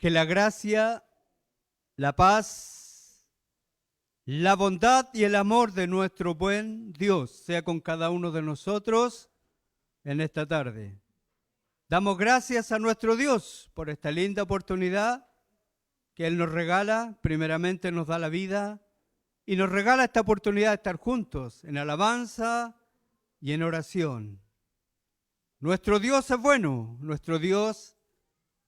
Que la gracia, la paz, la bondad y el amor de nuestro buen Dios sea con cada uno de nosotros en esta tarde. Damos gracias a nuestro Dios por esta linda oportunidad que Él nos regala. Primeramente nos da la vida y nos regala esta oportunidad de estar juntos en alabanza y en oración. Nuestro Dios es bueno, nuestro Dios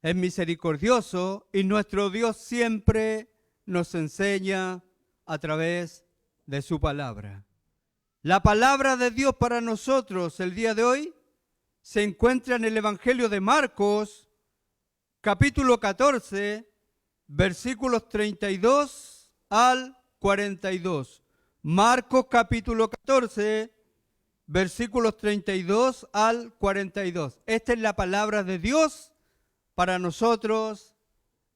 es misericordioso y nuestro Dios siempre nos enseña a través de su palabra. La palabra de Dios para nosotros el día de hoy se encuentra en el Evangelio de Marcos, capítulo 14, versículos 32 al 42. Marcos capítulo 14, versículos 32 al 42. Esta es la palabra de Dios para nosotros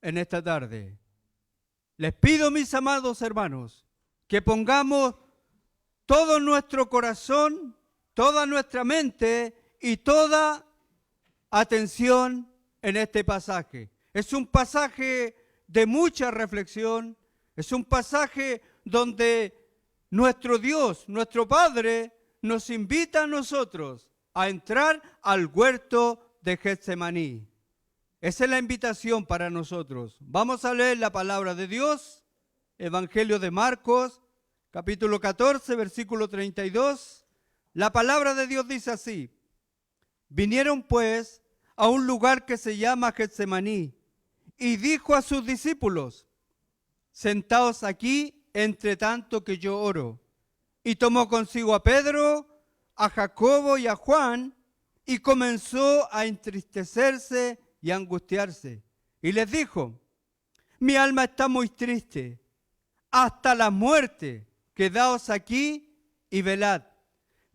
en esta tarde. Les pido, mis amados hermanos, que pongamos todo nuestro corazón, toda nuestra mente y toda atención en este pasaje. Es un pasaje de mucha reflexión, es un pasaje donde nuestro Dios, nuestro Padre, nos invita a nosotros a entrar al huerto de Getsemaní. Esa es la invitación para nosotros. Vamos a leer la palabra de Dios, Evangelio de Marcos, capítulo 14, versículo 32. La palabra de Dios dice así: vinieron pues a un lugar que se llama Getsemaní, y dijo a sus discípulos: sentaos aquí entre tanto que yo oro. Y tomó consigo a Pedro, a Jacobo y a Juan, y comenzó a entristecerse y a angustiarse. Y les dijo: mi alma está muy triste, hasta la muerte. Quedaos aquí y velad.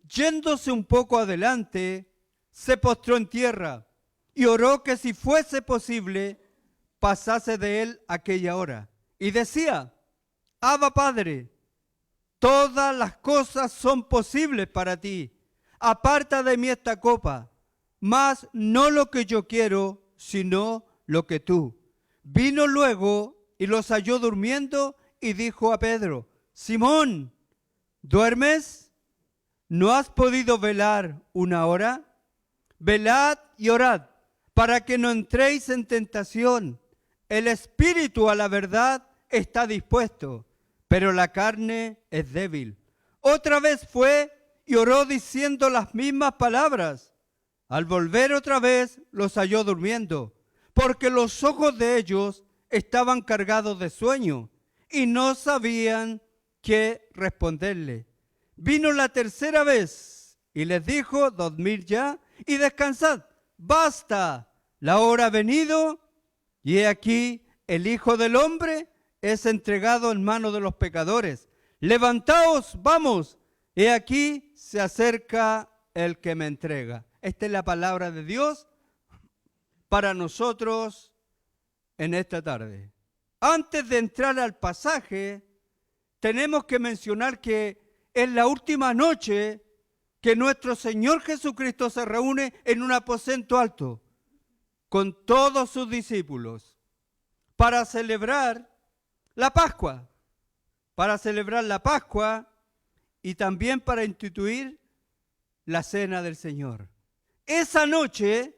Yéndose un poco adelante, se postró en tierra y oró que si fuese posible, pasase de él aquella hora. Y decía: Abba, Padre, todas las cosas son posibles para ti. Aparta de mí esta copa, mas no lo que yo quiero, sino lo que tú. Vino luego y los halló durmiendo y dijo a Pedro: Simón, ¿duermes? ¿No has podido velar una hora? Velad y orad, para que no entréis en tentación. El espíritu a la verdad está dispuesto, pero la carne es débil. Otra vez fue y oró diciendo las mismas palabras. Al volver otra vez los halló durmiendo, porque los ojos de ellos estaban cargados de sueño y no sabían qué responderle. Vino la tercera vez y les dijo: dormid ya y descansad. Basta, la hora ha venido, y he aquí el Hijo del Hombre es entregado en manos de los pecadores. Levantaos, vamos, he aquí se acerca el que me entrega. Esta es la palabra de Dios para nosotros en esta tarde. Antes de entrar al pasaje, tenemos que mencionar que es la última noche que nuestro Señor Jesucristo se reúne en un aposento alto con todos sus discípulos para celebrar la Pascua, y también para instituir la cena del Señor. Esa noche,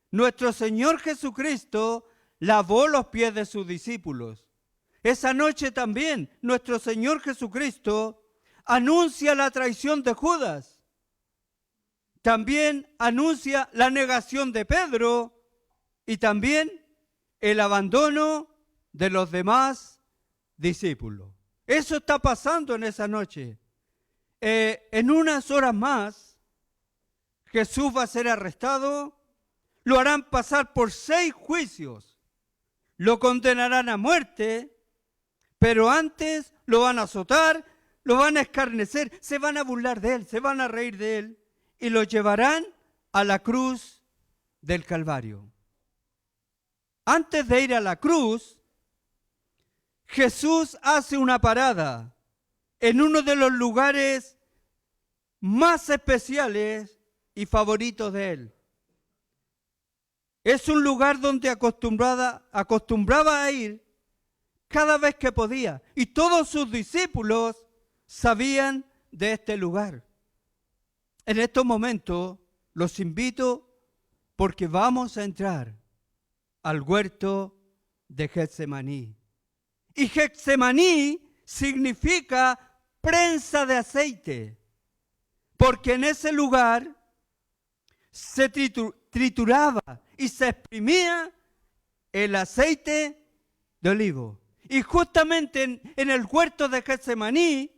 nuestro Señor Jesucristo lavó los pies de sus discípulos. Esa noche también nuestro Señor Jesucristo anuncia la traición de Judas. También anuncia la negación de Pedro y también el abandono de los demás discípulos. Eso está pasando en esa noche. En unas horas más, Jesús va a ser arrestado, lo harán pasar por 6 juicios, lo condenarán a muerte, pero antes lo van a azotar, lo van a escarnecer, se van a burlar de él, se van a reír de él y lo llevarán a la cruz del Calvario. Antes de ir a la cruz, Jesús hace una parada en uno de los lugares más especiales y favoritos de él. Es un lugar donde acostumbraba a ir cada vez que podía. Y todos sus discípulos sabían de este lugar. En estos momentos los invito porque vamos a entrar al huerto de Getsemaní. Y Getsemaní significa prensa de aceite, porque en ese lugar se trituraba y se exprimía el aceite de olivo. Y justamente en el huerto de Getsemaní,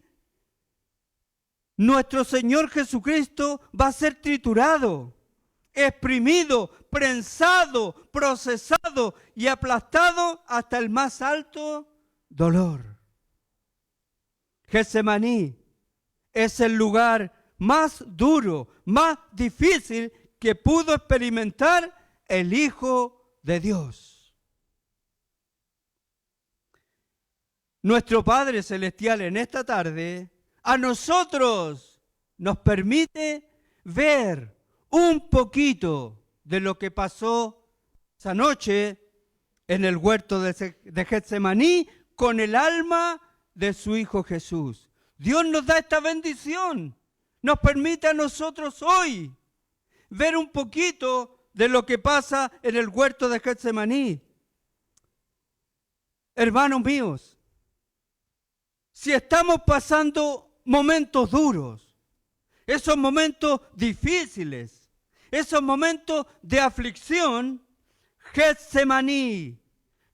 nuestro Señor Jesucristo va a ser triturado, exprimido, prensado, procesado y aplastado hasta el más alto dolor. Getsemaní es el lugar más duro, más difícil que pudo experimentar el Hijo de Dios. Nuestro Padre Celestial en esta tarde a nosotros nos permite ver un poquito de lo que pasó esa noche en el huerto de Getsemaní con el alma de su Hijo Jesús. Dios nos da esta bendición, nos permite a nosotros hoy ver un poquito de lo que pasa en el huerto de Getsemaní. Hermanos míos, si estamos pasando momentos duros, esos momentos difíciles, esos momentos de aflicción, Getsemaní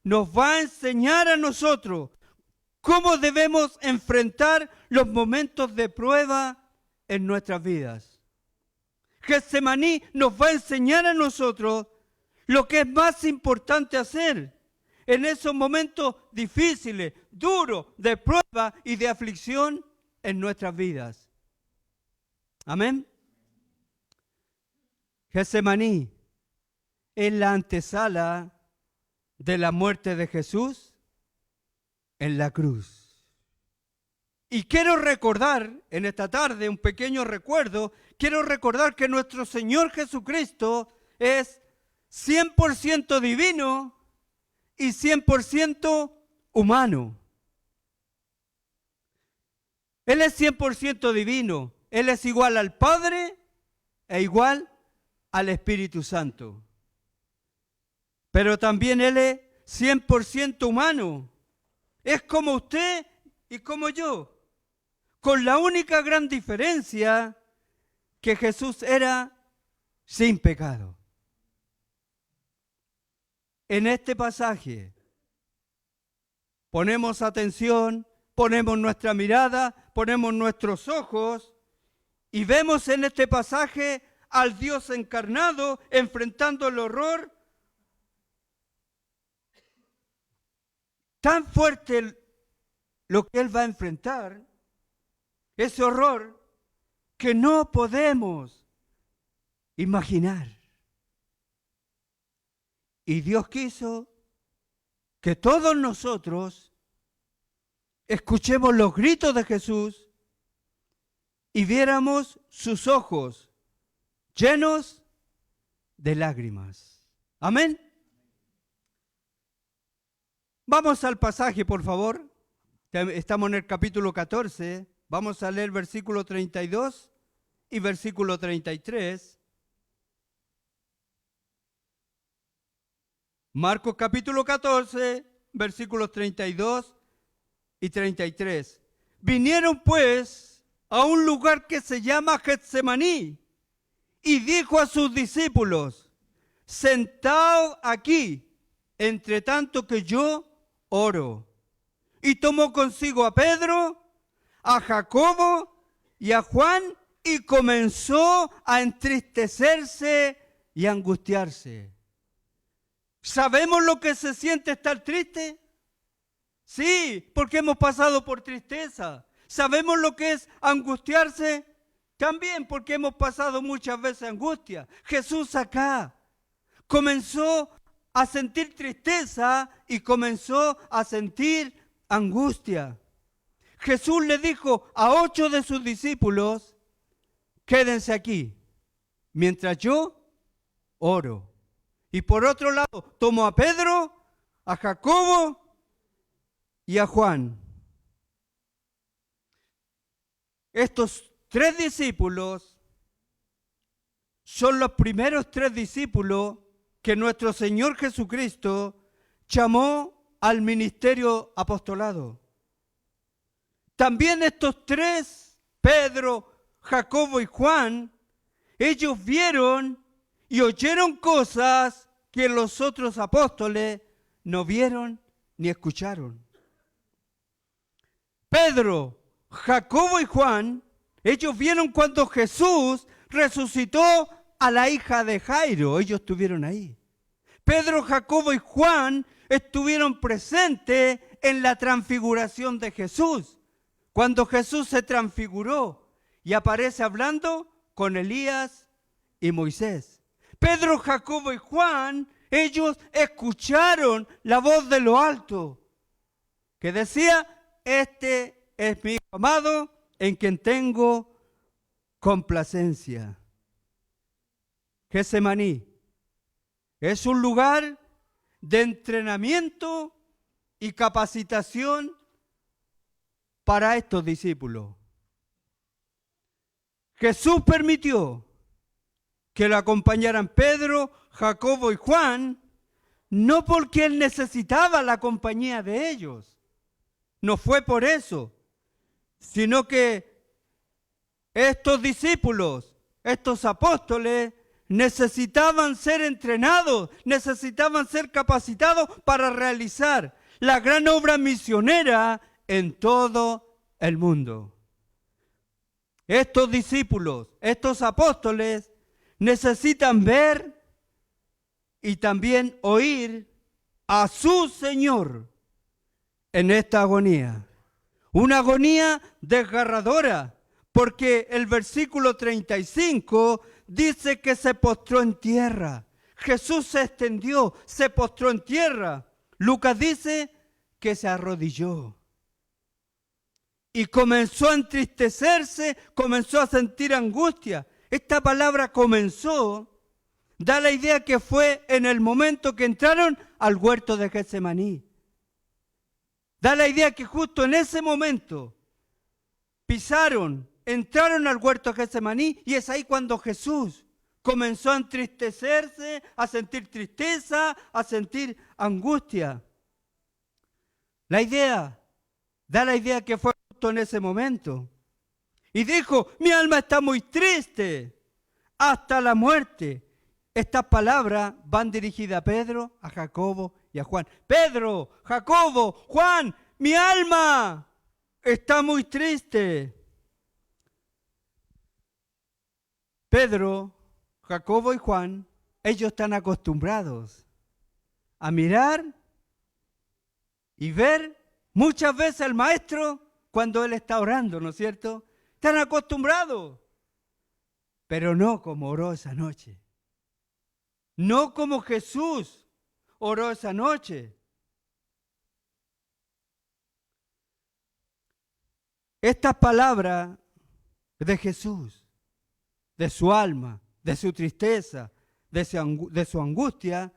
nos va a enseñar a nosotros cómo debemos enfrentar los momentos de prueba en nuestras vidas. Getsemaní nos va a enseñar a nosotros lo que es más importante hacer en esos momentos difíciles, duros, de prueba y de aflicción en nuestras vidas. Amén. Getsemaní es la antesala de la muerte de Jesús en la cruz. Y quiero recordar en esta tarde un pequeño recuerdo. Quiero recordar que nuestro Señor Jesucristo es 100% divino y 100% humano. Él es 100% divino. Él es igual al Padre e igual al Espíritu Santo. Pero también Él es 100% humano. Es como usted y como yo. Con la única gran diferencia que Jesús era sin pecado. En este pasaje ponemos atención, ponemos nuestra mirada, ponemos nuestros ojos y vemos en este pasaje al Dios encarnado enfrentando el horror tan fuerte, lo que Él va a enfrentar, ese horror que no podemos imaginar. Y Dios quiso que todos nosotros escuchemos los gritos de Jesús y viéramos sus ojos llenos de lágrimas. Amén. Vamos al pasaje, por favor. Estamos en el capítulo 14. Vamos a leer versículo 32 y versículo 33. Marcos capítulo 14, versículos 32 y 33. Vinieron pues a un lugar que se llama Getsemaní y dijo a sus discípulos: sentaos aquí, entre tanto que yo oro. Y tomó consigo a Pedro, a Jacobo y a Juan y comenzó a entristecerse y a angustiarse. ¿Sabemos lo que se siente estar triste? Sí, porque hemos pasado por tristeza. ¿Sabemos lo que es angustiarse? También porque hemos pasado muchas veces angustia. Jesús acá comenzó a sentir tristeza y comenzó a sentir angustia. Jesús le dijo a 8 de sus discípulos: quédense aquí mientras yo oro. Y por otro lado, tomó a Pedro, a Jacobo y a Juan. Estos 3 discípulos son los primeros 3 discípulos que nuestro Señor Jesucristo llamó al ministerio apostolado. También estos 3, Pedro, Jacobo y Juan, ellos vieron y oyeron cosas que los otros apóstoles no vieron ni escucharon. Pedro, Jacobo y Juan, ellos vieron cuando Jesús resucitó a la hija de Jairo. Ellos estuvieron ahí. Pedro, Jacobo y Juan estuvieron presentes en la transfiguración de Jesús. Cuando Jesús se transfiguró y aparece hablando con Elías y Moisés. Pedro, Jacobo y Juan, ellos escucharon la voz de lo alto que decía: este es mi hijo amado en quien tengo complacencia. Getsemaní es un lugar de entrenamiento y capacitación para estos discípulos. Jesús permitió que lo acompañaran Pedro, Jacobo y Juan, no porque Él necesitaba la compañía de ellos. No fue por eso, sino que estos discípulos, estos apóstoles, necesitaban ser entrenados, necesitaban ser capacitados para realizar la gran obra misionera en todo el mundo. Estos discípulos, estos apóstoles, necesitan ver y también oír a su Señor en esta agonía. Una agonía desgarradora, porque el versículo 35 dice que se postró en tierra. Jesús se extendió, se postró en tierra. Lucas dice que se arrodilló. Y comenzó a entristecerse, comenzó a sentir angustia. Esta palabra comenzó, da la idea que fue en el momento que entraron al huerto de Getsemaní. Da la idea que justo en ese momento pisaron, entraron al huerto de Getsemaní, y es ahí cuando Jesús comenzó a entristecerse, a sentir tristeza, a sentir angustia. Da la idea que fue justo en ese momento. Y dijo: mi alma está muy triste hasta la muerte. Estas palabras van dirigidas a Pedro, a Jacobo y a Juan. Pedro, Jacobo, Juan, mi alma está muy triste. Pedro, Jacobo y Juan, ellos están acostumbrados a mirar y ver muchas veces al maestro cuando él está orando, ¿no es cierto? Están acostumbrados, pero no como oró esa noche. No como Jesús oró esa noche. Estas palabras de Jesús, de su alma, de su tristeza, de su angustia,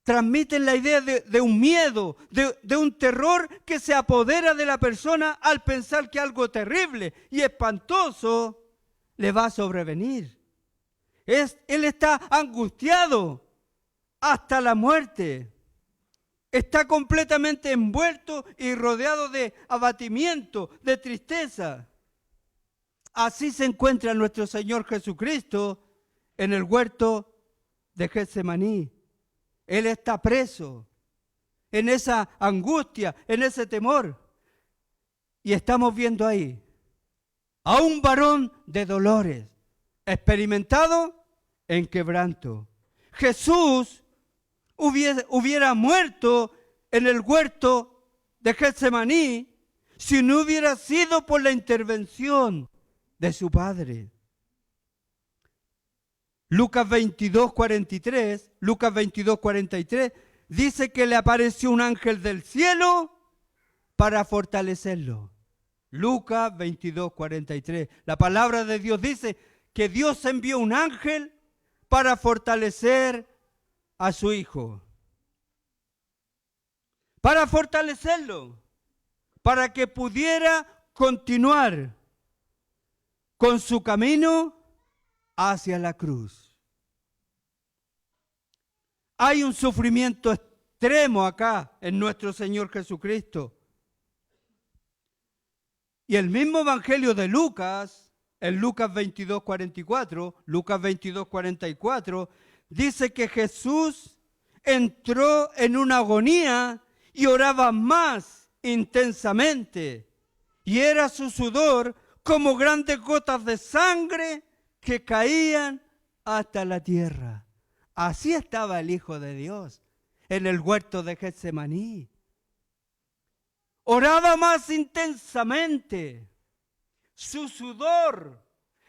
transmiten la idea de un miedo, de un terror que se apodera de la persona al pensar que algo terrible y espantoso le va a sobrevenir. Él está angustiado hasta la muerte. Está completamente envuelto y rodeado de abatimiento, de tristeza. Así se encuentra nuestro Señor Jesucristo en el huerto de Getsemaní. Él está preso en esa angustia, en ese temor. Y estamos viendo ahí a un varón de dolores, experimentado en quebranto. Jesús hubiera muerto en el huerto de Getsemaní si no hubiera sido por la intervención de su Padre. Lucas 22:43 dice que le apareció un ángel del cielo para fortalecerlo. Lucas 22:43. La palabra de Dios dice que Dios envió un ángel para fortalecer a su Hijo para fortalecerlo, para que pudiera continuar con su camino hacia la cruz. Hay un sufrimiento extremo acá en nuestro Señor Jesucristo. Y el mismo Evangelio de Lucas, en Lucas 22:44, dice que Jesús entró en una agonía y oraba más intensamente. Y era su sudor como grandes gotas de sangre que caían hasta la tierra. Así estaba el Hijo de Dios en el huerto de Getsemaní. Oraba más intensamente. Su sudor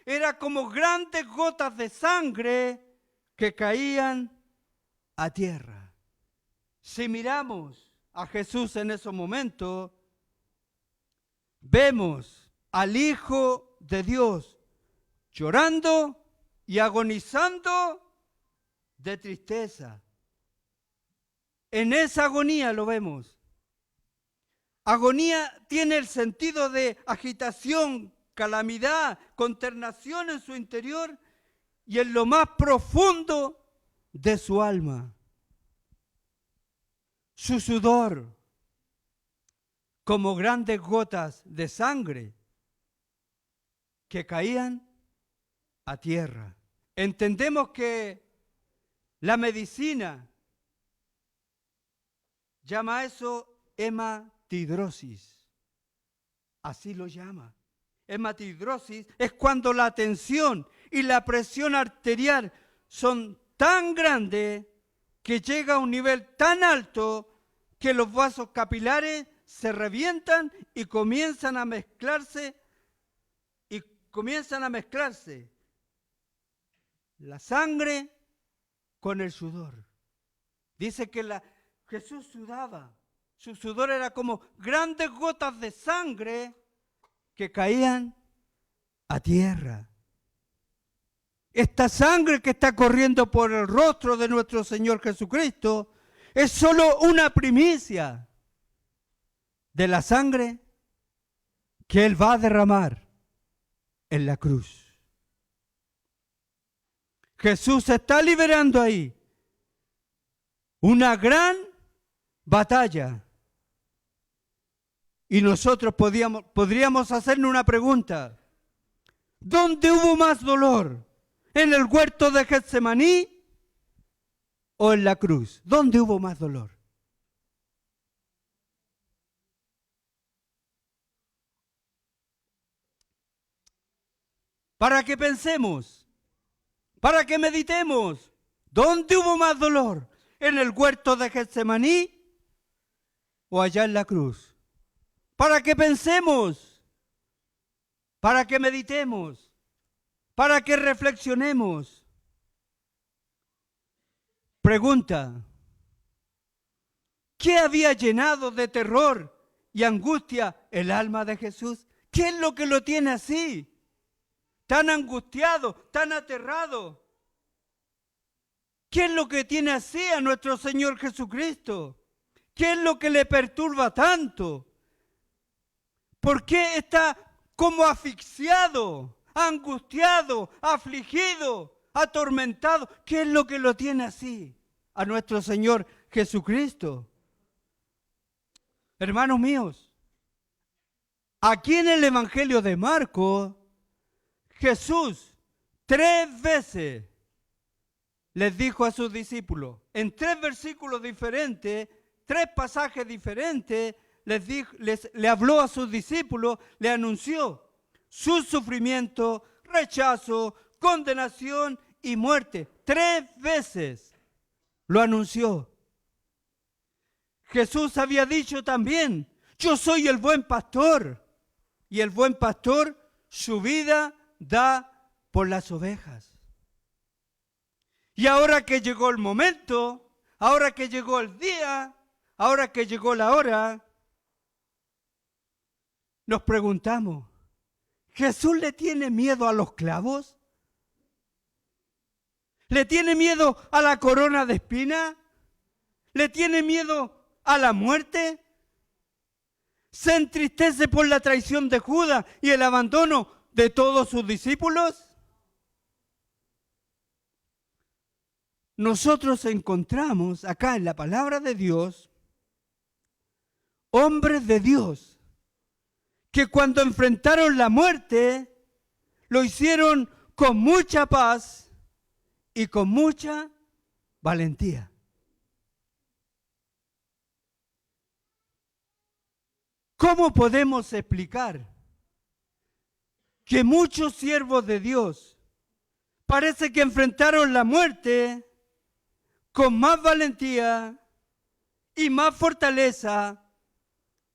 era como grandes gotas de sangre que caían a tierra. Si miramos a Jesús en esos momentos, vemos al Hijo de Dios llorando y agonizando de tristeza. En esa agonía lo vemos. Agonía tiene el sentido de agitación, calamidad, consternación en su interior y en lo más profundo de su alma. Su sudor, como grandes gotas de sangre que caían a tierra. Entendemos que la medicina llama a eso hematidrosis. Así lo llama. Hematidrosis es cuando la tensión y la presión arterial son tan grandes que llega a un nivel tan alto que los vasos capilares se revientan y comienzan a mezclarse la sangre con el sudor. Dice que Jesús sudaba. Su sudor era como grandes gotas de sangre que caían a tierra. Esta sangre que está corriendo por el rostro de nuestro Señor Jesucristo es solo una primicia de la sangre que Él va a derramar en la cruz. Jesús está liberando ahí una gran batalla. Y nosotros podríamos hacernos una pregunta. ¿Dónde hubo más dolor? ¿En el huerto de Getsemaní o en la cruz? ¿Dónde hubo más dolor? Para que pensemos, para que meditemos. ¿Dónde hubo más dolor? ¿En el huerto de Getsemaní o allá en la cruz? Para que pensemos, para que meditemos, para que reflexionemos. Pregunta: ¿qué había llenado de terror y angustia el alma de Jesús? ¿Qué es lo que lo tiene así? Tan angustiado, tan aterrado. ¿Qué es lo que tiene así a nuestro Señor Jesucristo? ¿Qué es lo que le perturba tanto? ¿Por qué está como asfixiado, angustiado, afligido, atormentado? ¿Qué es lo que lo tiene así a nuestro Señor Jesucristo? Hermanos míos, aquí en el Evangelio de Marcos, Jesús 3 veces les dijo a sus discípulos, en 3 versículos diferentes, 3 pasajes diferentes, le habló a sus discípulos, le anunció su sufrimiento, rechazo, condenación y muerte. 3 veces lo anunció. Jesús había dicho también, yo soy el buen pastor, y el buen pastor su vida da por las ovejas. Y ahora que llegó el momento, ahora que llegó el día, ahora que llegó la hora, nos preguntamos, ¿Jesús le tiene miedo a los clavos? ¿Le tiene miedo a la corona de espinas? ¿Le tiene miedo a la muerte? ¿Se entristece por la traición de Judas y el abandono de todos sus discípulos? Nosotros encontramos acá en la palabra de Dios hombres de Dios que cuando enfrentaron la muerte lo hicieron con mucha paz y con mucha valentía. ¿Cómo podemos explicar que muchos siervos de Dios parece que enfrentaron la muerte con más valentía y más fortaleza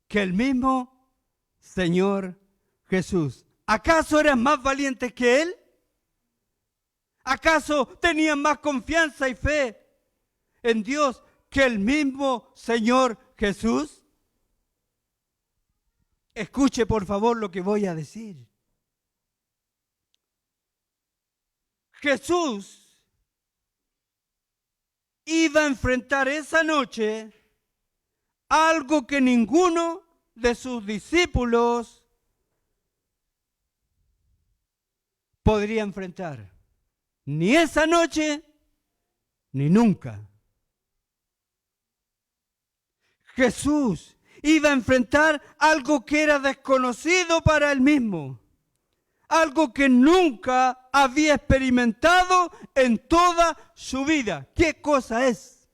que el mismo Señor Jesús? ¿Acaso eran más valientes que Él? ¿Acaso tenían más confianza y fe en Dios que el mismo Señor Jesús? Escuche por favor lo que voy a decir. Jesús iba a enfrentar esa noche algo que ninguno de sus discípulos podría enfrentar. Ni esa noche, ni nunca. Jesús iba a enfrentar algo que era desconocido para él mismo. Algo que nunca había experimentado en toda su vida. ¿Qué cosa es?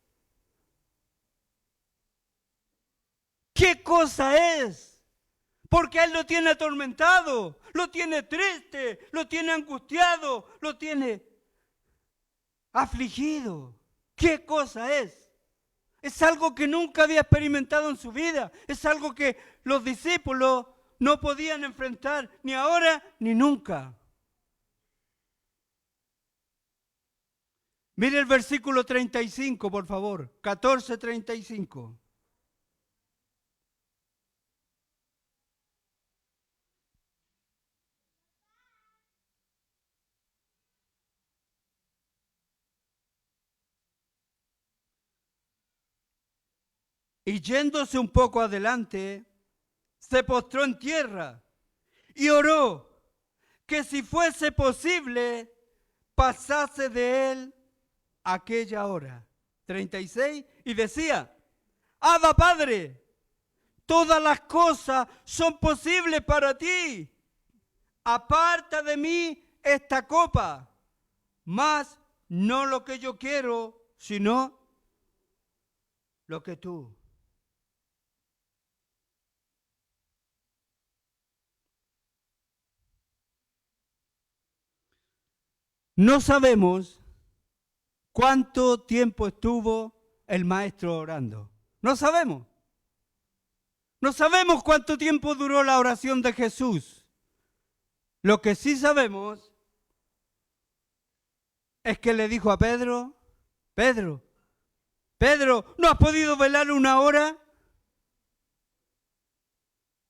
¿Qué cosa es? Porque él lo tiene atormentado, lo tiene triste, lo tiene angustiado, lo tiene afligido. ¿Qué cosa es? Es algo que nunca había experimentado en su vida. Es algo que los discípulos no podían enfrentar ni ahora ni nunca. Mire el versículo 35, por favor. 14:35. Y yéndose un poco adelante, se postró en tierra y oró que si fuese posible pasase de él aquella hora. 36, y decía: Abba, Padre, todas las cosas son posibles para ti. Aparta de mí esta copa, mas no lo que yo quiero, sino lo que tú. No sabemos cuánto tiempo estuvo el maestro orando. No sabemos. No sabemos cuánto tiempo duró la oración de Jesús. Lo que sí sabemos es que le dijo a Pedro: Pedro, ¿no has podido velar una hora?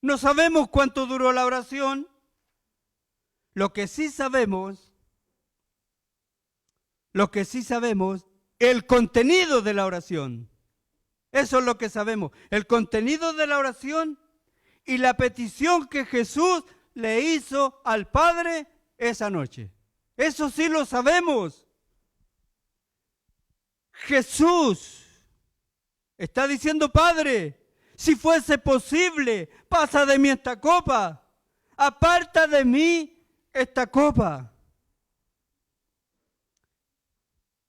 No sabemos cuánto duró la oración. Lo que sí sabemos, el contenido de la oración. Eso es lo que sabemos. El contenido de la oración y la petición que Jesús le hizo al Padre esa noche. Eso sí lo sabemos. Jesús está diciendo: Padre, si fuese posible, pasa de mí esta copa. Aparta de mí esta copa.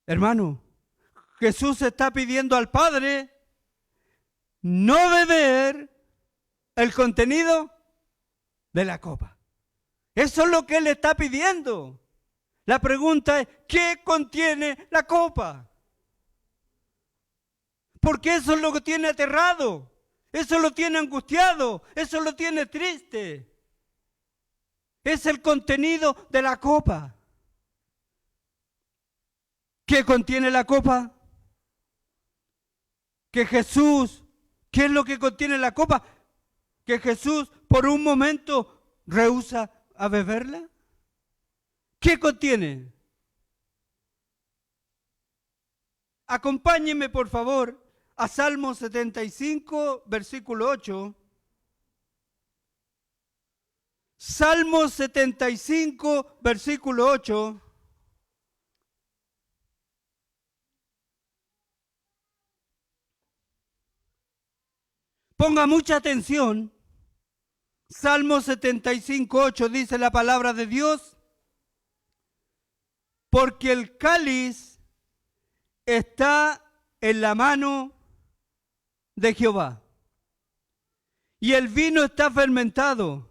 Hermano, Jesús está pidiendo al Padre no beber el contenido de la copa. Eso es lo que Él está pidiendo. La pregunta es: ¿qué contiene la copa? Porque eso es lo que tiene aterrado, eso lo tiene angustiado, eso lo tiene triste. Es el contenido de la copa. ¿Qué contiene la copa? Que Jesús, ¿qué es lo que contiene la copa? Que Jesús por un momento rehúsa a beberla. ¿Qué contiene? Acompáñenme, por favor, a Salmo 75, versículo 8. Salmo 75, versículo 8. Ponga mucha atención. Salmo 75, 8 dice la palabra de Dios: porque el cáliz está en la mano de Jehová, y el vino está fermentado,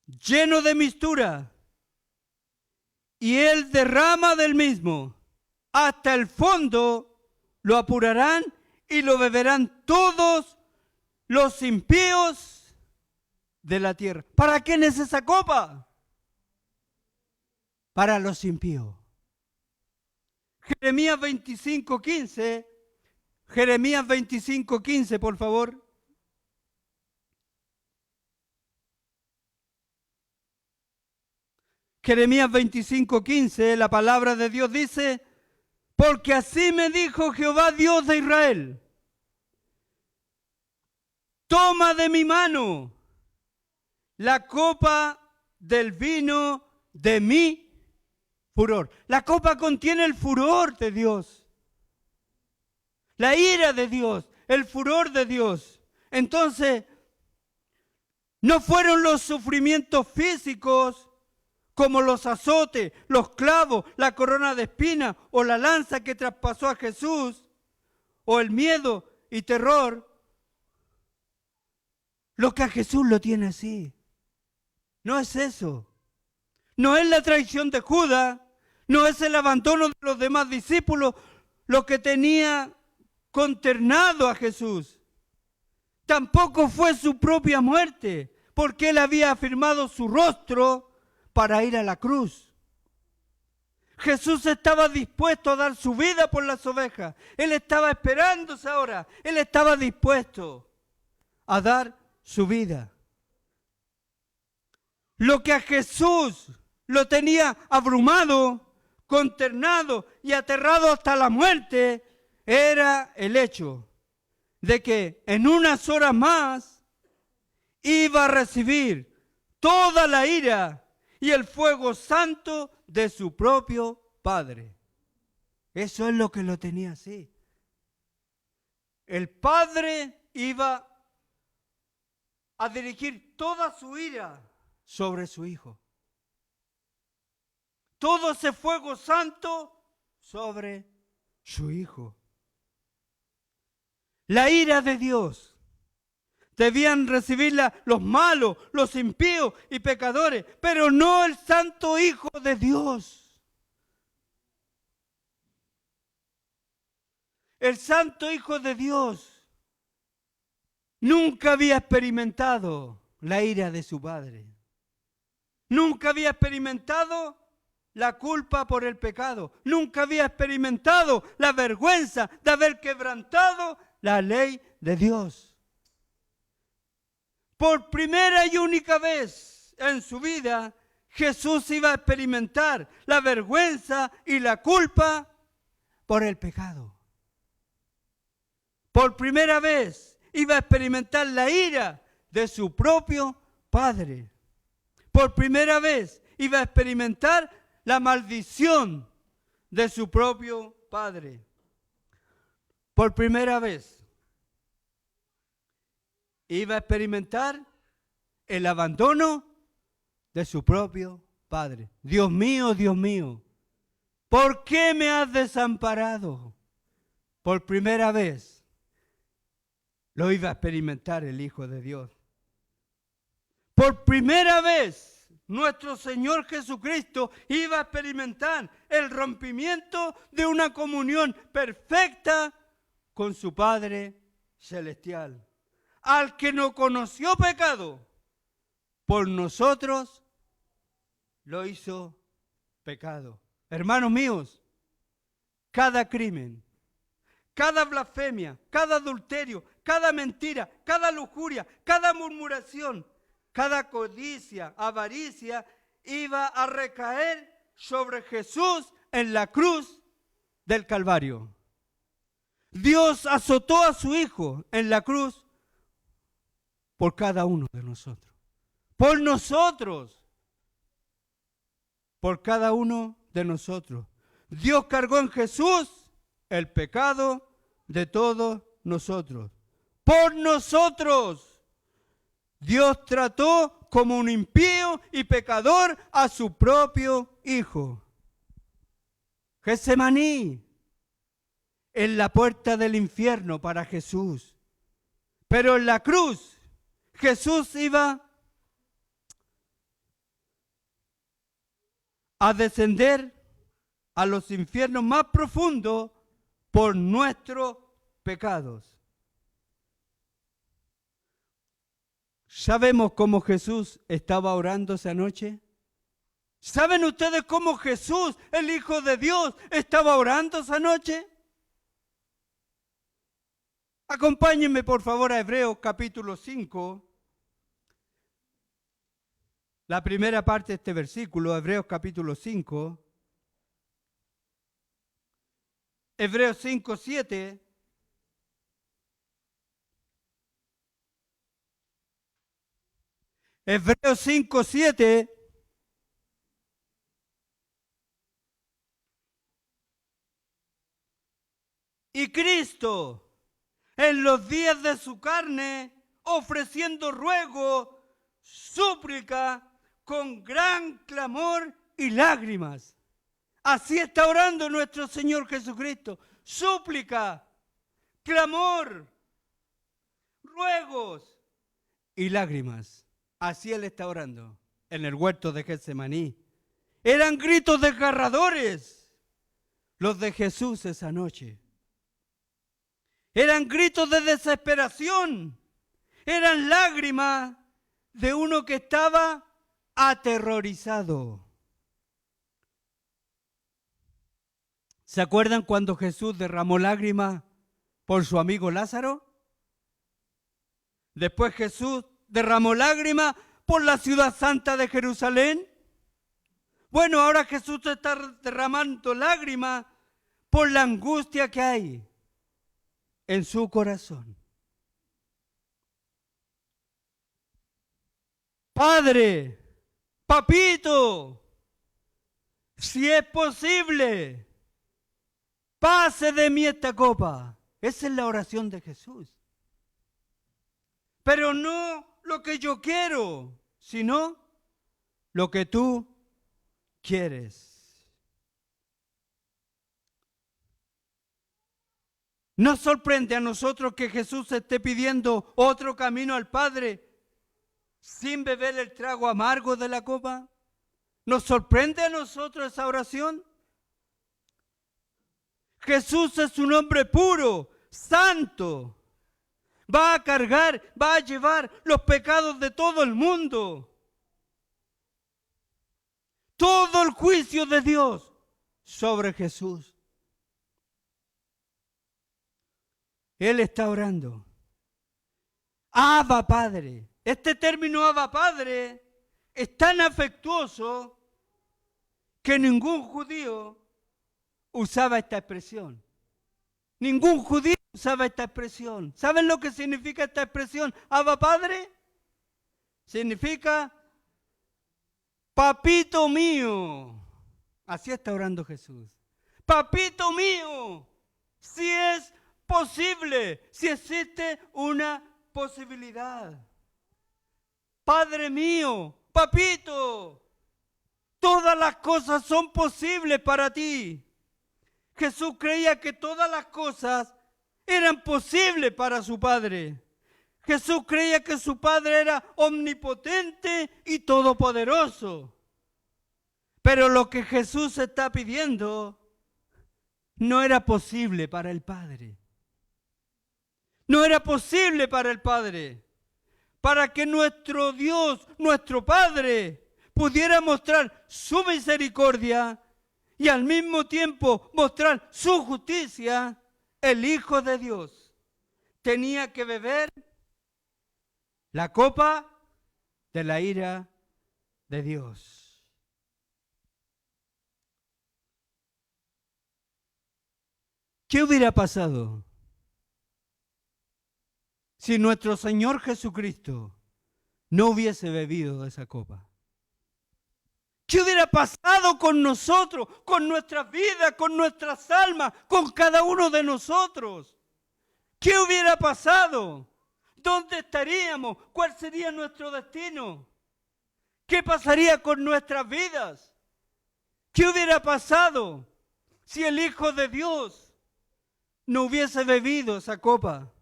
lleno de mistura, y él derrama del mismo. Hasta el fondo lo apurarán y lo beberán todos los impíos de la tierra. ¿Para quién es esa copa? Para los impíos. Jeremías 25:15. Jeremías 25:15, por favor. Jeremías 25:15, la palabra de Dios dice: porque así me dijo Jehová, Dios de Israel: toma de mi mano la copa del vino de mi furor. La copa contiene el furor de Dios, la ira de Dios, el furor de Dios. Entonces, no fueron los sufrimientos físicos como los azotes, los clavos, la corona de espinas o la lanza que traspasó a Jesús, o el miedo y terror, lo que a Jesús lo tiene así. No es eso. No es la traición de Judas, no es el abandono de los demás discípulos lo que tenía consternado a Jesús. Tampoco fue su propia muerte, porque él había afirmado su rostro para ir a la cruz. Jesús estaba dispuesto a dar su vida por las ovejas. Él estaba esperándose ahora. Él estaba dispuesto a dar su vida. Lo que a Jesús lo tenía abrumado, consternado y aterrado hasta la muerte era el hecho de que en unas horas más iba a recibir toda la ira y el fuego santo de su propio Padre. Eso es lo que lo tenía así. El Padre iba a dirigir toda su ira sobre su Hijo. Todo ese fuego santo sobre su Hijo. La ira de Dios debían recibirla los malos, los impíos y pecadores, pero no el Santo Hijo de Dios. El Santo Hijo de Dios nunca había experimentado la ira de su Padre. Nunca había experimentado la culpa por el pecado. Nunca había experimentado la vergüenza de haber quebrantado la ley de Dios. Por primera y única vez en su vida, Jesús iba a experimentar la vergüenza y la culpa por el pecado. Por primera vez iba a experimentar la ira de su propio Padre. Por primera vez iba a experimentar la maldición de su propio Padre. Por primera vez iba a experimentar el abandono de su propio Padre. Dios mío, ¿por qué me has desamparado? Por primera vez lo iba a experimentar el Hijo de Dios. Por primera vez nuestro Señor Jesucristo iba a experimentar el rompimiento de una comunión perfecta con su Padre Celestial. Al que no conoció pecado, por nosotros lo hizo pecado. Hermanos míos, cada crimen, cada blasfemia, cada adulterio, cada mentira, cada lujuria, cada murmuración, cada codicia, avaricia, iba a recaer sobre Jesús en la cruz del Calvario. Dios azotó a su Hijo en la cruz por cada uno de nosotros. Por nosotros. Por cada uno de nosotros. Dios cargó en Jesús el pecado de todos nosotros. Por nosotros. Dios trató como un impío y pecador a su propio Hijo. Getsemaní en la puerta del infierno para Jesús. Pero en la cruz Jesús iba a descender a los infiernos más profundos por nuestros pecados. ¿Sabemos cómo Jesús estaba orando esa noche? ¿Saben ustedes cómo Jesús, el Hijo de Dios, estaba orando esa noche? Acompáñenme por favor a Hebreos capítulo 5. La primera parte de este versículo, Hebreos capítulo 5. Hebreos 5, 7. Hebreos 5, 7. Y Cristo, en los días de su carne, ofreciendo ruego, súplica, con gran clamor y lágrimas. Así está orando nuestro Señor Jesucristo. Súplica, clamor, ruegos y lágrimas. Así Él está orando en el huerto de Getsemaní. Eran gritos desgarradores los de Jesús esa noche. Eran gritos de desesperación. Eran lágrimas de uno que estaba aterrorizado. ¿Se acuerdan cuando Jesús derramó lágrimas por su amigo Lázaro? Después Jesús derramó lágrimas por la ciudad santa de Jerusalén. Bueno, ahora Jesús está derramando lágrimas por la angustia que hay en su corazón. Padre, papito, si es posible, pase de mí esta copa. Esa es la oración de Jesús. Pero no lo que yo quiero, sino lo que tú quieres. ¿Nos sorprende a nosotros que Jesús esté pidiendo otro camino al Padre sin beber el trago amargo de la copa? ¿Nos sorprende a nosotros esa oración? Jesús es un hombre puro, santo. Va a cargar, va a llevar los pecados de todo el mundo. Todo el juicio de Dios sobre Jesús. Él está orando. Abba Padre. Este término Abba Padre es tan afectuoso que ningún judío usaba esta expresión. Ningún judío usaba esta expresión. ¿Saben lo que significa esta expresión? Abba Padre. Significa papito mío. Así está orando Jesús. Papito mío, si es posible, si existe una posibilidad. Padre mío, papito, todas las cosas son posibles para ti. Jesús creía que todas las cosas eran posibles para su Padre. Jesús creía que su Padre era omnipotente y todopoderoso. Pero lo que Jesús está pidiendo no era posible para el Padre. No era posible para el Padre. Para que nuestro Dios, nuestro Padre, pudiera mostrar su misericordia y al mismo tiempo mostrar su justicia, el Hijo de Dios tenía que beber la copa de la ira de Dios. ¿Qué hubiera pasado si nuestro Señor Jesucristo no hubiese bebido de esa copa? ¿Qué hubiera pasado con nosotros, con nuestras vidas, con nuestras almas, con cada uno de nosotros? ¿Qué hubiera pasado? ¿Dónde estaríamos? ¿Cuál sería nuestro destino? ¿Qué pasaría con nuestras vidas? ¿Qué hubiera pasado si el Hijo de Dios no hubiese bebido esa copa?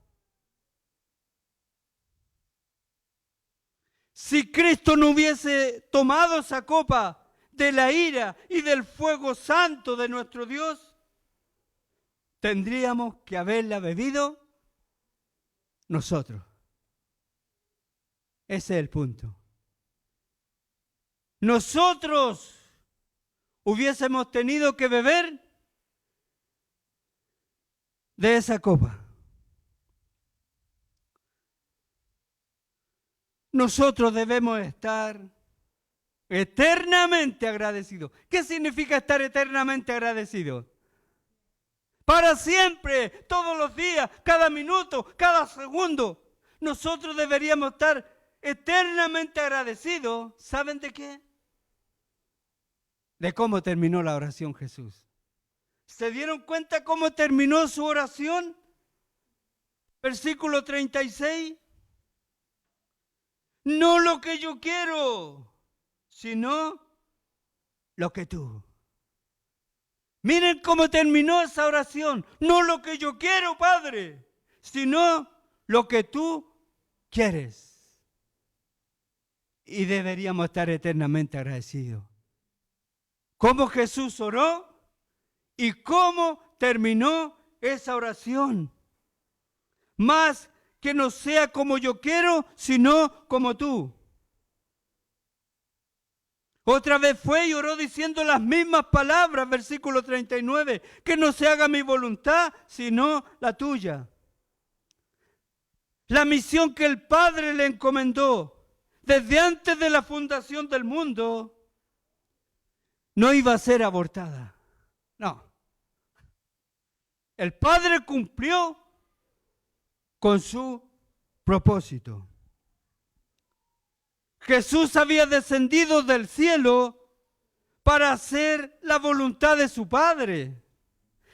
Si Cristo no hubiese tomado esa copa de la ira y del fuego santo de nuestro Dios, tendríamos que haberla bebido nosotros. Ese es el punto. Nosotros hubiésemos tenido que beber de esa copa. Nosotros debemos estar eternamente agradecidos. ¿Qué significa estar eternamente agradecidos? Para siempre, todos los días, cada minuto, cada segundo. Nosotros deberíamos estar eternamente agradecidos. ¿Saben de qué? De cómo terminó la oración Jesús. ¿Se dieron cuenta cómo terminó su oración? Versículo 36. No lo que yo quiero, sino lo que tú. Miren cómo terminó esa oración. No lo que yo quiero, Padre, sino lo que tú quieres. Y deberíamos estar eternamente agradecidos. ¿Cómo Jesús oró? ¿Y cómo terminó esa oración? Más que no sea como yo quiero, sino como tú. Otra vez fue y oró diciendo las mismas palabras, versículo 39, que no se haga mi voluntad, sino la tuya. La misión que el Padre le encomendó desde antes de la fundación del mundo no iba a ser abortada. No. El Padre cumplió con su propósito. Jesús había descendido del cielo para hacer la voluntad de su Padre.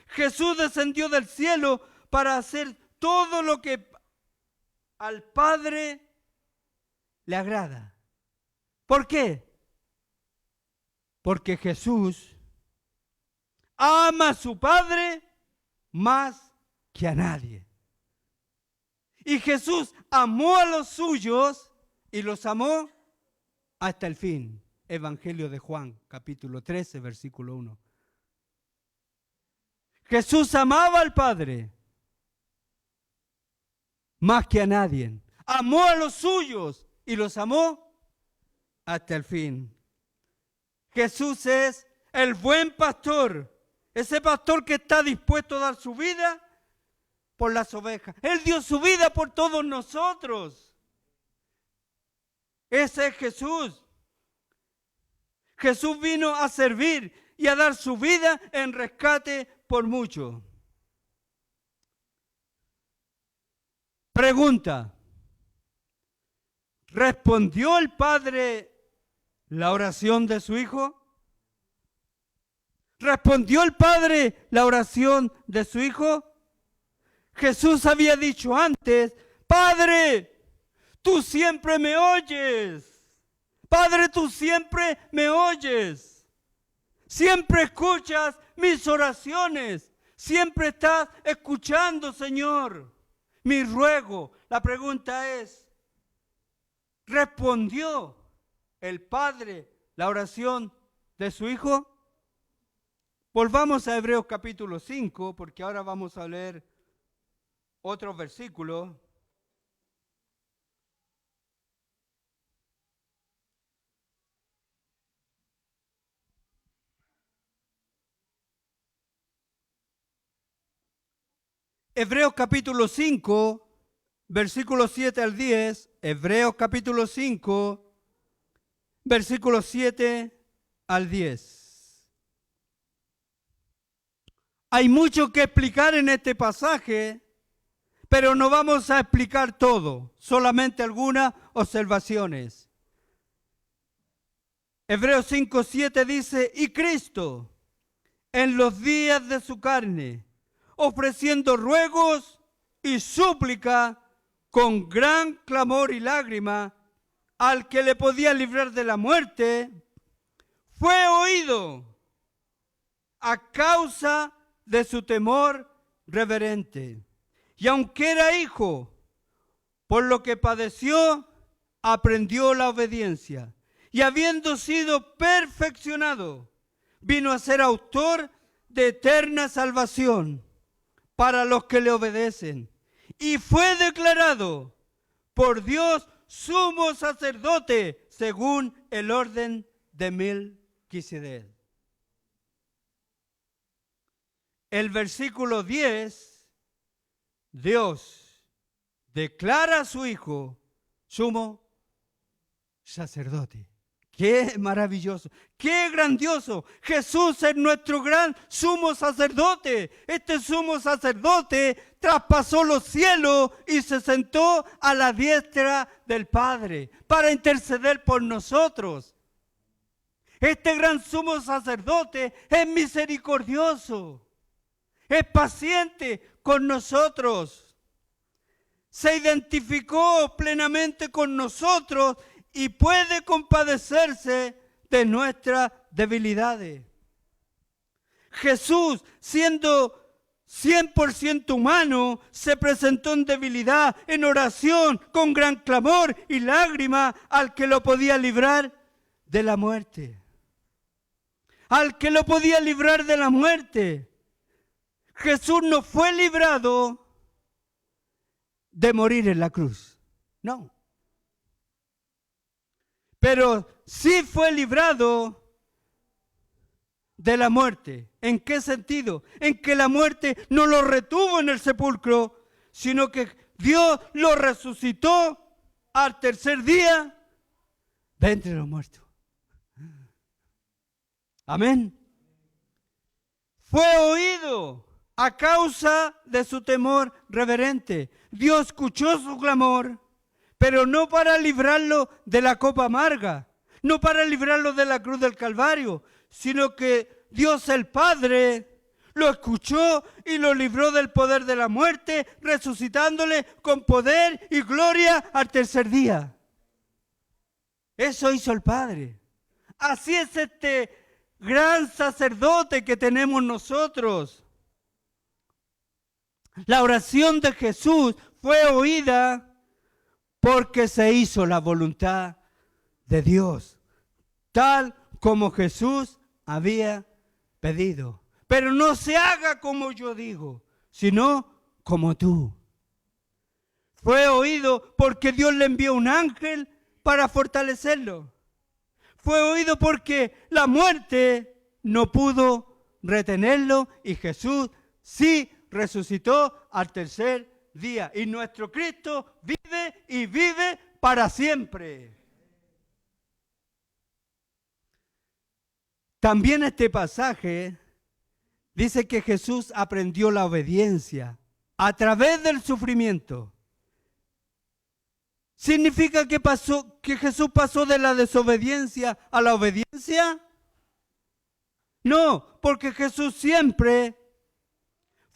Jesús descendió del cielo para hacer todo lo que al Padre le agrada. ¿Por qué? Porque Jesús ama a su Padre más que a nadie. Y Jesús amó a los suyos y los amó hasta el fin. Evangelio de Juan, capítulo 13, versículo 1. Jesús amaba al Padre más que a nadie. Amó a los suyos y los amó hasta el fin. Jesús es el buen pastor, ese pastor que está dispuesto a dar su vida por las ovejas. Él dio su vida por todos nosotros. Ese es Jesús. Jesús vino a servir y a dar su vida en rescate por muchos. Pregunta: ¿respondió el Padre la oración de su Hijo? ¿Respondió el Padre la oración de su Hijo? Jesús había dicho antes: Padre, tú siempre me oyes. Padre, tú siempre me oyes. Siempre escuchas mis oraciones. Siempre estás escuchando, Señor, mi ruego. La pregunta es: ¿respondió el Padre la oración de su Hijo? Volvamos a Hebreos capítulo 5, porque ahora vamos a leer otros versículos. Hebreos capítulo 5, versículos 7 al 10. Hebreos capítulo 5, versículos 7 al 10. Hay mucho que explicar en este pasaje, pero no vamos a explicar todo, solamente algunas observaciones. Hebreos 5:7 dice, y Cristo, en los días de su carne, ofreciendo ruegos y súplica con gran clamor y lágrima, al que le podía librar de la muerte, fue oído a causa de su temor reverente. Y aunque era hijo, por lo que padeció, aprendió la obediencia. Y habiendo sido perfeccionado, vino a ser autor de eterna salvación para los que le obedecen. Y fue declarado por Dios sumo sacerdote según el orden de Melquisedec. El versículo 10, Dios declara a su Hijo sumo sacerdote. ¡Qué maravilloso! ¡Qué grandioso! Jesús es nuestro gran sumo sacerdote. Este sumo sacerdote traspasó los cielos y se sentó a la diestra del Padre para interceder por nosotros. Este gran sumo sacerdote es misericordioso, es paciente con nosotros. Se identificó plenamente con nosotros y puede compadecerse de nuestras debilidades. Jesús, siendo 100% humano, se presentó en debilidad, en oración, con gran clamor y lágrima al que lo podía librar de la muerte. Al que lo podía librar de la muerte. Jesús no fue librado de morir en la cruz. No. Pero sí fue librado de la muerte. ¿En qué sentido? En que la muerte no lo retuvo en el sepulcro, sino que Dios lo resucitó al tercer día de entre los muertos. Amén. Fue oído a causa de su temor reverente. Dios escuchó su clamor, pero no para librarlo de la copa amarga, no para librarlo de la cruz del Calvario, sino que Dios el Padre lo escuchó y lo libró del poder de la muerte, resucitándole con poder y gloria al tercer día. Eso hizo el Padre. Así es este gran sacerdote que tenemos nosotros. La oración de Jesús fue oída porque se hizo la voluntad de Dios, tal como Jesús había pedido. Pero no se haga como yo digo, sino como tú. Fue oído porque Dios le envió un ángel para fortalecerlo. Fue oído porque la muerte no pudo retenerlo y Jesús sí resucitó al tercer día. Y nuestro Cristo vive y vive para siempre. También este pasaje dice que Jesús aprendió la obediencia a través del sufrimiento. ¿Significa que Jesús pasó de la desobediencia a la obediencia? No, porque Jesús siempre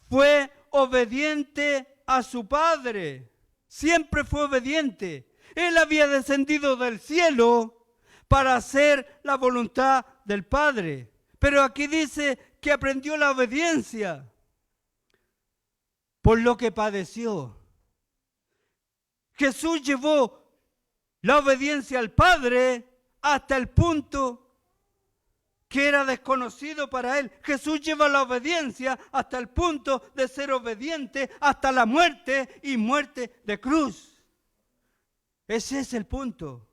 fue obediente a su Padre. Siempre fue obediente. Él había descendido del cielo para hacer la voluntad del Padre. Pero aquí dice que aprendió la obediencia por lo que padeció. Jesús llevó la obediencia al Padre hasta el punto que era desconocido para él. Jesús lleva la obediencia hasta el punto de ser obediente hasta la muerte y muerte de cruz. Ese es el punto.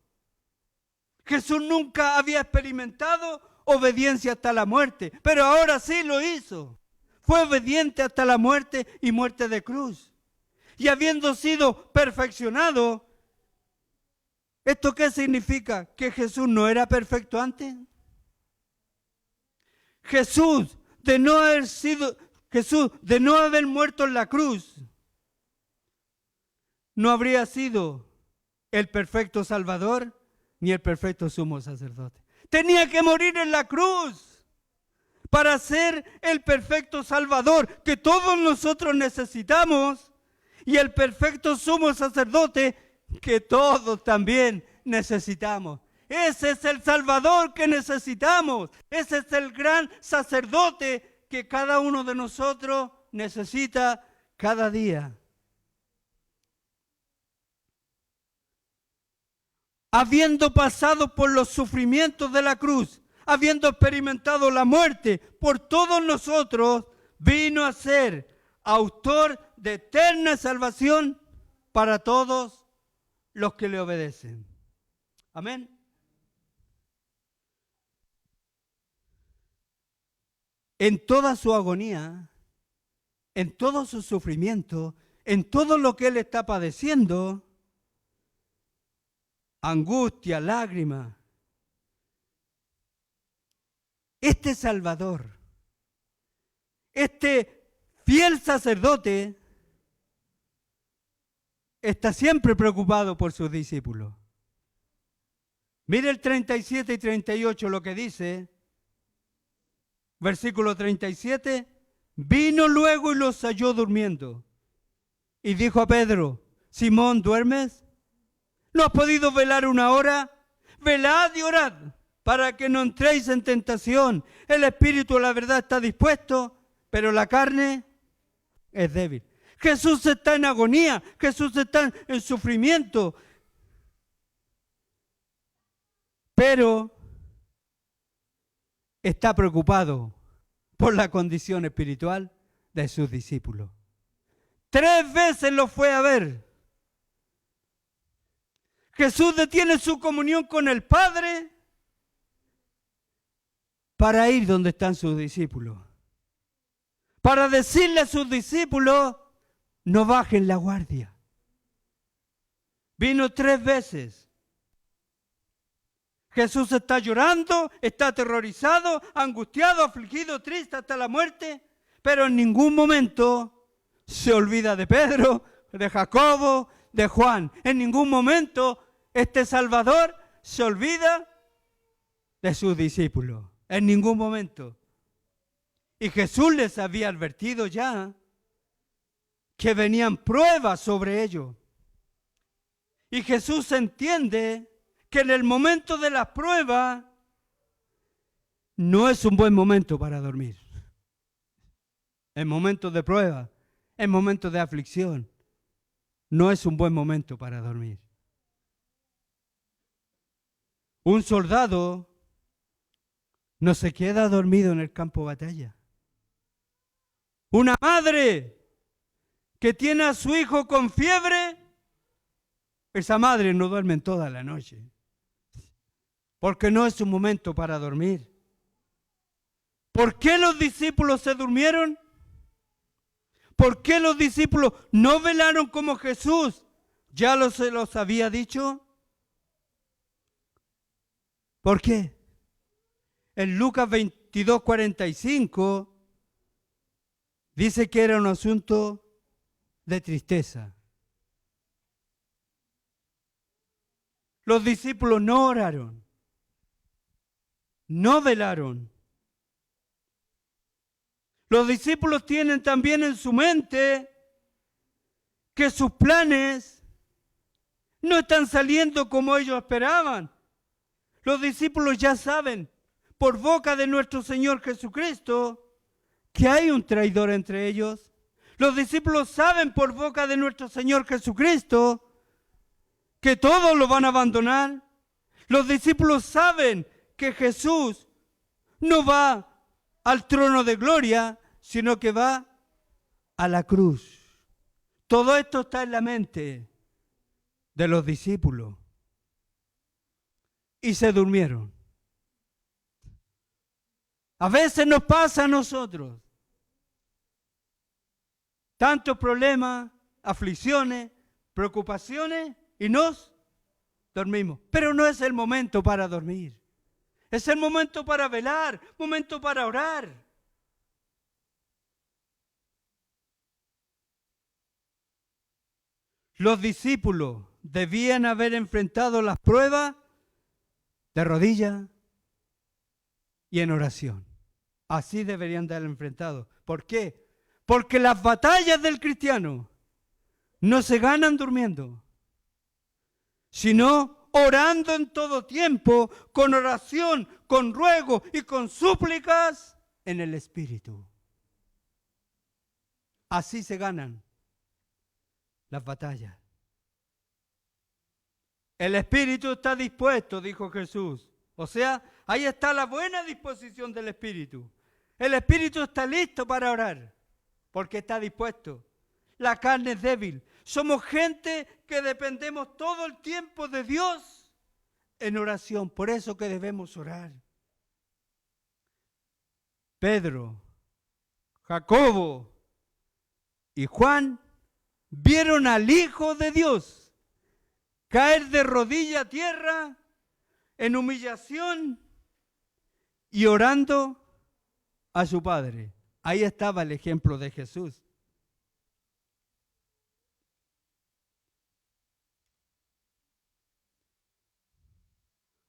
Jesús nunca había experimentado obediencia hasta la muerte, pero ahora sí lo hizo. Fue obediente hasta la muerte y muerte de cruz. Y habiendo sido perfeccionado, ¿esto qué significa? ¿Que Jesús no era perfecto antes? Jesús, de no haber sido, Jesús, de no haber muerto en la cruz, no habría sido el perfecto Salvador ni el perfecto sumo sacerdote. Tenía que morir en la cruz para ser el perfecto Salvador que todos nosotros necesitamos y el perfecto sumo sacerdote que todos también necesitamos. Ese es el Salvador que necesitamos. Ese es el gran sacerdote que cada uno de nosotros necesita cada día. Habiendo pasado por los sufrimientos de la cruz, habiendo experimentado la muerte por todos nosotros, vino a ser autor de eterna salvación para todos los que le obedecen. Amén. En toda su agonía, en todo su sufrimiento, en todo lo que él está padeciendo, angustia, lágrima, este Salvador, este fiel sacerdote, está siempre preocupado por sus discípulos. Mire el 37 y 38 lo que dice. Versículo 37, vino luego y los halló durmiendo. Y dijo a Pedro, Simón, ¿duermes? ¿No has podido velar una hora? Velad y orad, para que no entréis en tentación. El espíritu, la verdad, está dispuesto, pero la carne es débil. Jesús está en agonía, Jesús está en sufrimiento. Pero está preocupado por la condición espiritual de sus discípulos. 3 veces los fue a ver. Jesús detiene su comunión con el Padre para ir donde están sus discípulos. Para decirle a sus discípulos, no bajen la guardia. Vino 3 veces. Jesús está llorando, está aterrorizado, angustiado, afligido, triste hasta la muerte, pero en ningún momento se olvida de Pedro, de Jacobo, de Juan. En ningún momento este Salvador se olvida de sus discípulos. En ningún momento. Y Jesús les había advertido ya que venían pruebas sobre ellos. Y Jesús entiende que en el momento de las pruebas no es un buen momento para dormir. En momentos de prueba, en momentos de aflicción, no es un buen momento para dormir. Un soldado no se queda dormido en el campo de batalla. Una madre que tiene a su hijo con fiebre, esa madre no duerme toda la noche. Porque no es un momento para dormir. ¿Por qué los discípulos se durmieron? ¿Por qué los discípulos no velaron como Jesús ya se los había dicho? ¿Por qué? En Lucas 22:45 dice que era un asunto de tristeza. Los discípulos no oraron. No velaron. Los discípulos tienen también en su mente que sus planes no están saliendo como ellos esperaban. Los discípulos ya saben, por boca de nuestro Señor Jesucristo, que hay un traidor entre ellos. Los discípulos saben por boca de nuestro Señor Jesucristo que todos lo van a abandonar. Los discípulos saben que Jesús no va al trono de gloria, sino que va a la cruz. Todo esto está en la mente de los discípulos. Y se durmieron. A veces nos pasa a nosotros. Tantos problemas, aflicciones, preocupaciones y nos dormimos. Pero no es el momento para dormir. Es el momento para velar, momento para orar. Los discípulos debían haber enfrentado las pruebas de rodillas y en oración. Así deberían de haber enfrentado. ¿Por qué? Porque las batallas del cristiano no se ganan durmiendo, sino orando en todo tiempo, con oración, con ruego y con súplicas en el Espíritu. Así se ganan las batallas. El Espíritu está dispuesto, dijo Jesús. O sea, ahí está la buena disposición del Espíritu. El Espíritu está listo para orar, porque está dispuesto. La carne es débil. Somos gente que dependemos todo el tiempo de Dios en oración. Por eso que debemos orar. Pedro, Jacobo y Juan vieron al Hijo de Dios caer de rodilla a tierra en humillación y orando a su Padre. Ahí estaba el ejemplo de Jesús.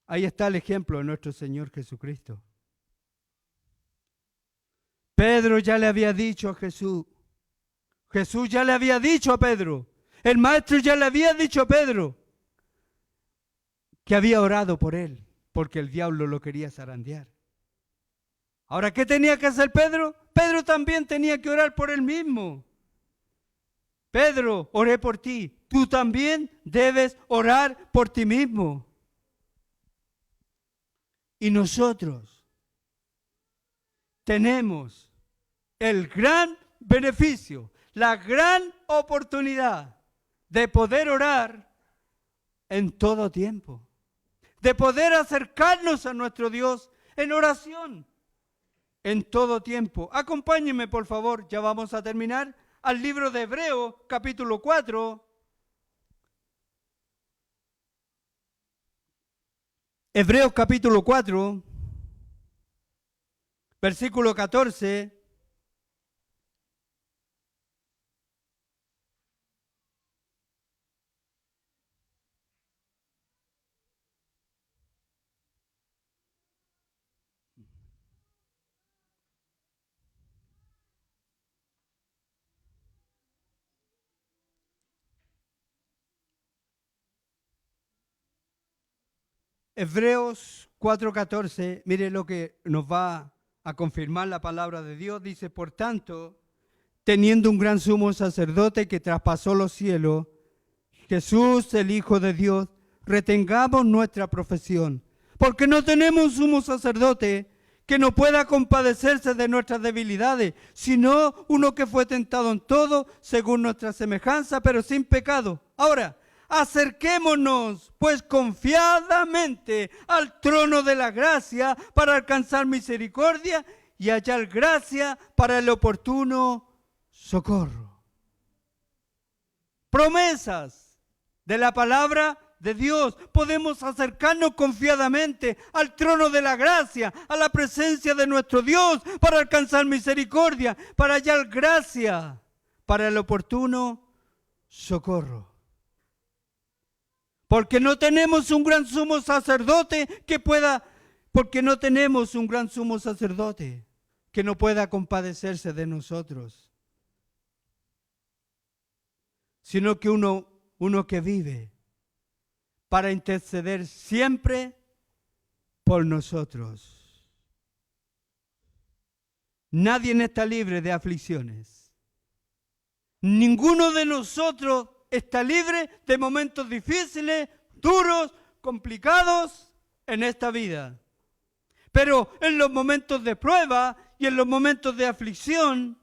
Ahí está el ejemplo de nuestro Señor Jesucristo. Pedro ya le había dicho a Jesús, Jesús ya le había dicho a Pedro, el Maestro ya le había dicho a Pedro que había orado por él, porque el diablo lo quería zarandear. Ahora, ¿qué tenía que hacer Pedro? Pedro también tenía que orar por él mismo. Pedro, oré por ti. Tú también debes orar por ti mismo. Y nosotros tenemos el gran beneficio, la gran oportunidad de poder orar en todo tiempo, de poder acercarnos a nuestro Dios en oración en todo tiempo. Acompáñenme, por favor, ya vamos a terminar, al libro de Hebreos, capítulo 4. Hebreos capítulo 4, versículo 14. Hebreos 4:14, mire lo que nos va a confirmar la palabra de Dios. Dice, por tanto, teniendo un gran sumo sacerdote que traspasó los cielos, Jesús, el Hijo de Dios, retengamos nuestra profesión, porque no tenemos un sumo sacerdote que no pueda compadecerse de nuestras debilidades, sino uno que fue tentado en todo, según nuestra semejanza, pero sin pecado. Ahora, acerquémonos pues confiadamente al trono de la gracia para alcanzar misericordia y hallar gracia para el oportuno socorro. Promesas de la palabra de Dios. Podemos acercarnos confiadamente al trono de la gracia, a la presencia de nuestro Dios para alcanzar misericordia, para hallar gracia para el oportuno socorro. Porque no tenemos un gran sumo sacerdote porque no tenemos un gran sumo sacerdote que no pueda compadecerse de nosotros, sino que uno que vive para interceder siempre por nosotros. Nadie está libre de aflicciones. Ninguno de nosotros está libre de momentos difíciles, duros, complicados en esta vida. Pero en los momentos de prueba y en los momentos de aflicción,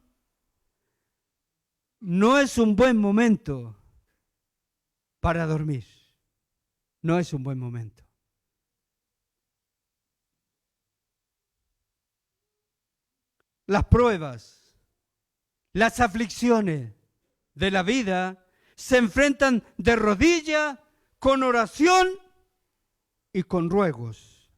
no es un buen momento para dormir. No es un buen momento. Las pruebas, las aflicciones de la vida se enfrentan de rodillas, con oración y con ruegos.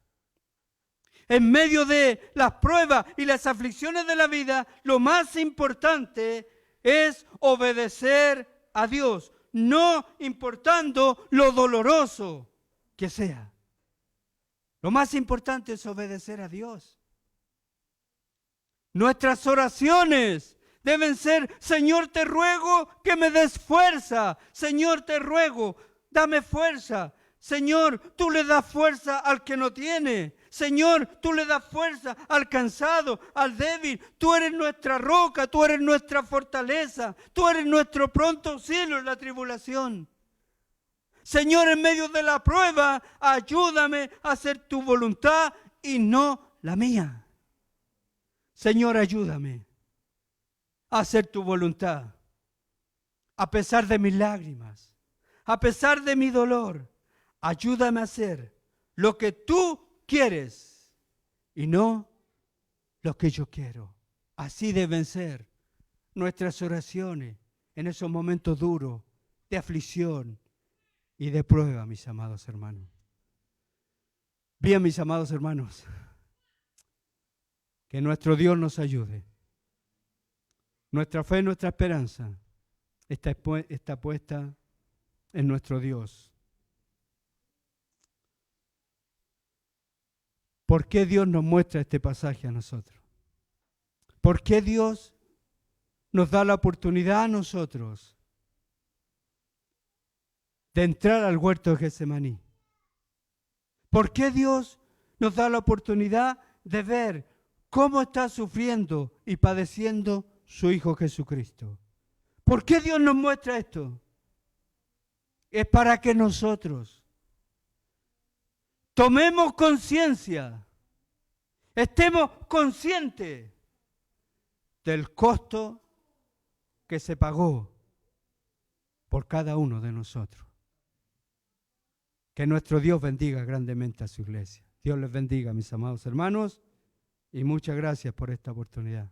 En medio de las pruebas y las aflicciones de la vida, lo más importante es obedecer a Dios. no importando lo doloroso que sea. Lo más importante es obedecer a Dios. Nuestras oraciones deben ser: Señor, te ruego que me des fuerza. Señor, te ruego, dame fuerza. Señor, tú le das fuerza al que no tiene. Señor, tú le das fuerza al cansado, al débil. Tú eres nuestra roca, tú eres nuestra fortaleza. Tú eres nuestro pronto auxilio en la tribulación. Señor, en medio de la prueba, ayúdame a hacer tu voluntad y no la mía. Señor, ayúdame a hacer tu voluntad, a pesar de mis lágrimas, a pesar de mi dolor. Ayúdame a hacer lo que tú quieres y no lo que yo quiero. Así deben ser nuestras oraciones en esos momentos duros de aflicción y de prueba, mis amados hermanos. Bien, mis amados hermanos, que nuestro Dios nos ayude. Nuestra fe, nuestra esperanza está puesta en nuestro Dios. ¿Por qué Dios nos muestra este pasaje a nosotros? ¿Por qué Dios nos da la oportunidad a nosotros de entrar al huerto de Getsemaní? ¿Por qué Dios nos da la oportunidad de ver cómo está sufriendo y padeciendo su Hijo Jesucristo? ¿Por qué Dios nos muestra esto? Es para que nosotros tomemos conciencia, estemos conscientes del costo que se pagó por cada uno de nosotros. Que nuestro Dios bendiga grandemente a su iglesia. Dios les bendiga, mis amados hermanos, y muchas gracias por esta oportunidad.